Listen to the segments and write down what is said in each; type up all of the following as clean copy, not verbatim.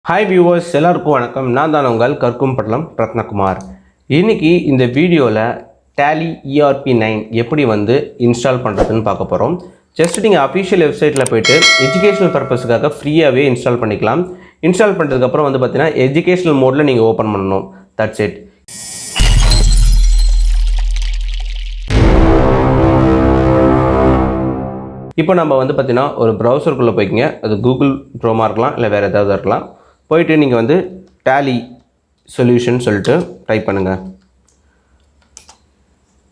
Hi viewers, எல்லாருக்கும் வணக்கம். நான் தான் உங்கள் கற்கும் படலம் ரத்னகுமார். இன்றைக்கி இந்த வீடியோவில் டேலி ERP9 எப்படி இன்ஸ்டால் பண்ணுறதுன்னு பார்க்க போகிறோம். ஜஸ்ட் நீங்கள் அஃபிஷியல் வெப்சைட்டில் போய்ட்டு எஜுகேஷனல் பர்பஸுக்காக ஃப்ரீயாகவே இன்ஸ்டால் பண்ணிக்கலாம். இன்ஸ்டால் பண்ணுறதுக்கப்புறம் பார்த்தீங்கன்னா எஜுகேஷனல் மோடில் நீங்கள் ஓப்பன் பண்ணணும். That's it. இப்போ நம்ம பார்த்தீங்கன்னா ஒரு ப்ரௌசருக்குள்ளே போய்க்கிங்க. அது கூகுள் க்ரோமாக இருக்கலாம், இல்லை வேறு ஏதாவது இருக்கலாம். போயிட்டு நீங்கள் டேலி சொல்யூஷன் சொல்லிட்டு டைப் பண்ணுங்கள்.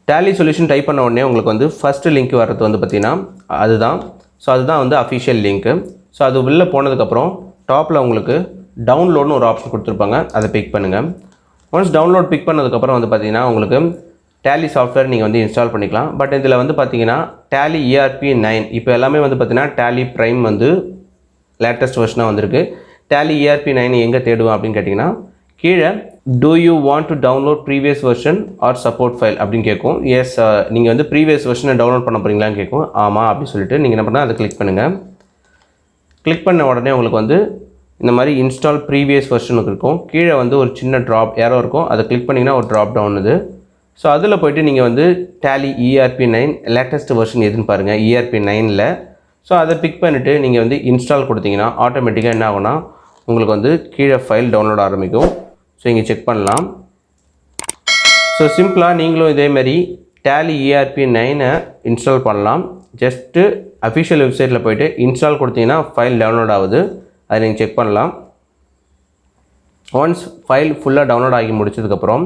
டேலி சொல்யூஷன் டைப் பண்ண உடனே உங்களுக்கு ஃபஸ்ட்டு லிங்க் வர்றது பார்த்திங்கன்னா அதுதான். ஸோ அதுதான் அஃபிஷியல் லிங்க்கு. ஸோ அது உள்ளே போனதுக்கப்புறம் டாப்பில் உங்களுக்கு டவுன்லோட்னு ஒரு ஆப்ஷன் கொடுத்துருப்பாங்க. அதை பிக் பண்ணுங்கள். ஒன்ஸ் டவுன்லோட் பிக் பண்ணதுக்கப்புறம் பார்த்திங்கன்னா உங்களுக்கு டேலி சாஃப்ட்வேர் நீங்கள் இன்ஸ்டால் பண்ணிக்கலாம். பட் இதில் பார்த்தீங்கன்னா டேலி ERP9 இப்போ எல்லாமே பார்த்திங்கன்னா டேலி ப்ரைம் லேட்டஸ்ட் வெர்ஷனாக வந்திருக்கு. டேலி ERP9 எங்கே தேடுவோம் அப்படின்னு கேட்டிங்கன்னா கீழே do you want to download previous version or support file அப்படின்னு கேட்கும். எஸ், நீங்கள் ப்ரீவியஸ் வெர்ஷனை டவுன்லோட் பண்ண போகிறீங்களான்னு கேட்கும். ஆமாம் அப்படின்னு சொல்லிட்டு நீங்கள் என்ன பண்ணால் அதை கிளிக் பண்ணுங்கள். கிளிக் பண்ண உடனே உங்களுக்கு இந்த மாதிரி இன்ஸ்டால் ப்ரீவியஸ் வெர்ஷனுக்கு இருக்கும். கீழே ஒரு சின்ன ட்ராப் ஏரோ இருக்கும். அதை கிளிக் பண்ணிங்கன்னா ஒரு ட்ராப் டவுன் இது. ஸோ அதில் போய்ட்டு நீங்கள் டேலி ERP9 லேட்டஸ்ட் வெர்ஷன் எதுன்னு பாருங்கள், ERP9ல். ஸோ அதை பிக் பண்ணிவிட்டு நீங்கள் இன்ஸ்டால் கொடுத்தீங்கன்னா ஆட்டோமேட்டிக்காக என்ன ஆகும்னா உங்களுக்கு கீழே ஃபைல் டவுன்லோட் ஆரம்பிக்கும். ஸோ இங்கே செக் பண்ணலாம். ஸோ சிம்பிளாக நீங்களும் இதேமாரி டேலி ERP9 இன்ஸ்டால் பண்ணலாம். ஜஸ்ட்டு அஃபிஷியல் வெப்சைட்டில் போய்ட்டு இன்ஸ்டால் கொடுத்தீங்கன்னா ஃபைல் டவுன்லோட் ஆகுது. அதை நீங்கள் செக் பண்ணலாம். ஒன்ஸ் ஃபைல் ஃபுல்லாக டவுன்லோட் ஆகி முடிச்சதுக்கப்புறம்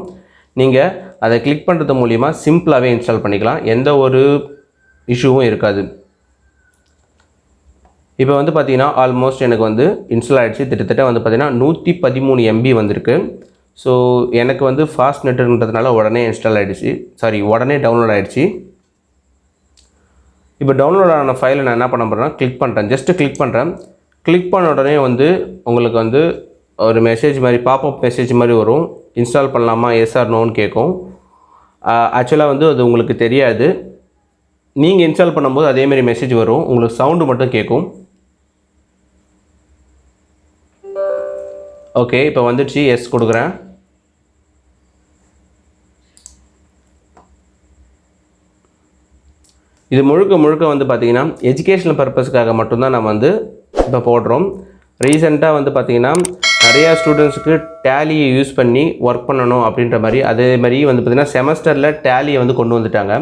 நீங்கள் அதை கிளிக் பண்ணுறது மூலிமா சிம்பிளாகவே இன்ஸ்டால் பண்ணிக்கலாம். எந்த ஒரு இஷ்யூவும் இருக்காது. இப்போ பார்த்தீங்கன்னா ஆல்மோஸ்ட் எனக்கு இன்ஸ்டால் ஆகிடுச்சு. கிட்டத்தட்ட பார்த்தீங்கன்னா 113 MB வந்திருக்கு. ஸோ எனக்கு ஃபாஸ்ட் நெட்டுன்றதுனால உடனே இன்ஸ்டால் ஆகிடுச்சு, உடனே டவுன்லோட் ஆகிடுச்சு. இப்போ டவுன்லோட் ஆன ஃபைலை நான் என்ன பண்ண போகிறேன்னா கிளிக் பண்ணுறேன். ஜஸ்ட்டு கிளிக் பண்ணுறேன். கிளிக் பண்ண உடனே உங்களுக்கு ஒரு மெசேஜ் மாதிரி பாப்அப் மெசேஜ் மாதிரி வரும். இன்ஸ்டால் பண்ணலாமா, எஸ் ஆர் நோன்னு கேட்கும். ஆக்சுவலாக அது உங்களுக்கு தெரியாது. நீங்கள் இன்ஸ்டால் பண்ணும்போது அதேமாரி மெசேஜ் வரும். உங்களுக்கு சவுண்டு மட்டும் கேட்கும். ஓகே, இப்போ வந்துடுச்சு. எஸ் கொடுக்குறேன். இது முழுக்க பார்த்தீங்கன்னா எஜுகேஷனல் பர்பஸ்க்காக மட்டும்தான் நம்ம இப்போ போடுறோம். ரீசெண்டாக பார்த்தீங்கன்னா நிறையா ஸ்டூடெண்ட்ஸுக்கு டேலியை யூஸ் பண்ணி ஒர்க் பண்ணணும் அப்படின்ற மாதிரி, அதே மாதிரி பார்த்திங்கன்னா செமஸ்டரில் டேலியை கொண்டு வந்துட்டாங்க.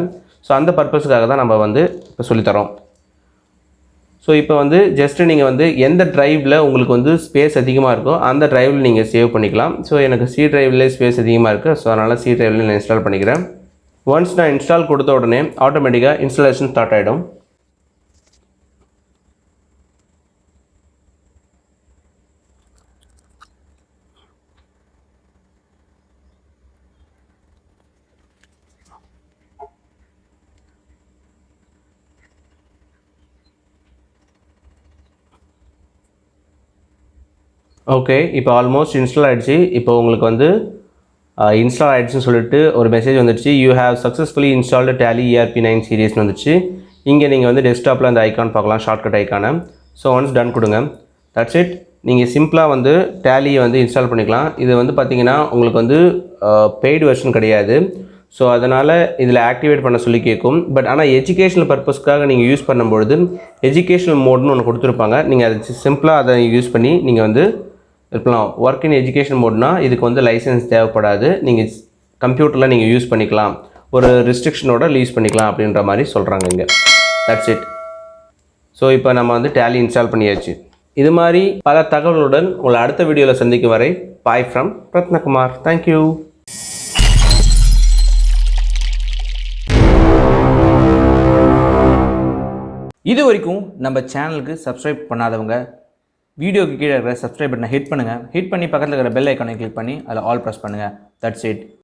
ஸோ அந்த பர்பஸ்க்காக தான் நம்ம இப்போ சொல்லித்தரோம். ஸோ இப்போ ஜஸ்ட்டு நீங்கள் எந்த ட்ரைவில் உங்களுக்கு ஸ்பேஸ் அதிகமாக இருக்கோ அந்த ட்ரைவில் நீங்கள் சேவ் பண்ணிக்கலாம். ஸோ எனக்கு சி ட்ரைவ்லேயே ஸ்பேஸ் அதிகமாக இருக்குது. ஸோ அதனால் சி ட்ரைவில் நான் இன்ஸ்டால் பண்ணிக்கிறேன். ஒன்ஸ் நான் இன்ஸ்டால் கொடுத்த உடனே ஆட்டோமேட்டிக்காக இன்ஸ்டாலேஷன் ஸ்டார்ட் ஆகிடும். ஓகே, இப்போ ஆல்மோஸ்ட் இன்ஸ்டால் ஆகிடுச்சு. இப்போ உங்களுக்கு இன்ஸ்டால் ஆகிடுச்சுன்னு சொல்லிட்டு ஒரு மெசேஜ் வந்துடுச்சு. You have successfully installed Tally ERP9 சீரீஸ்னு வந்துடுச்சு. இங்கே நீங்கள் டெஸ்க்டாப்பில் அந்த ஐக்கான் பார்க்கலாம், ஷார்ட்கட் ஐக்கானை. ஸோ ஒன்ஸ் டன் கொடுங்க. That's it. நீங்கள் சிம்பிளாக டேலியை இன்ஸ்டால் பண்ணிக்கலாம். இது பார்த்தீங்கன்னா உங்களுக்கு பெய்டு வெர்ஷன் கிடையாது. ஸோ அதனால் இதில் ஆக்டிவேட் பண்ண சொல்லி கேட்கும். பட் ஆனால் எஜுகேஷனல் பர்பஸ்க்காக நீங்கள் யூஸ் பண்ணும்பொழுது எஜுகேஷனல் மோட்னு ஒன்று கொடுத்துருப்பாங்க. நீங்கள் அது சிம்பிளாக அதை யூஸ் பண்ணி நீங்கள் இருக்கலாம். ஒர்க் இன் எஜுகேஷன் மோட்னா இதுக்கு லைசன்ஸ் தேவைப்படாது. நீங்கள் கம்ப்யூட்டரில் நீங்கள் யூஸ் பண்ணிக்கலாம், ஒரு ரெஸ்ட்ரிக்ஷனோட யூஸ் பண்ணிக்கலாம் அப்படின்ற மாதிரி சொல்கிறாங்க இங்கே. That's it. ஸோ இப்போ நம்ம டேலி இன்ஸ்டால் பண்ணியாச்சு. இது மாதிரி பல தகவல்களுடன் உங்களை அடுத்த வீடியோவில் சந்திக்கும் வரை பாய் ஃப்ரம் ரத்னகுமார். தேங்க்யூ. இது வரைக்கும் நம்ம சேனலுக்கு சப்ஸ்கிரைப் பண்ணாதவங்க வீடியோக்கு கீழே இருக்கிற சப்ஸ்கிரைப் பட்டனை ஹிட் பண்ணுங்கள். ஹிட் பண்ணி பக்கத்தில் இருக்கிற பெல் ஐக்கானை கிளிக் பண்ணி அதில் ஆல் ப்ரெஸ் பண்ணுங்கள். That's it.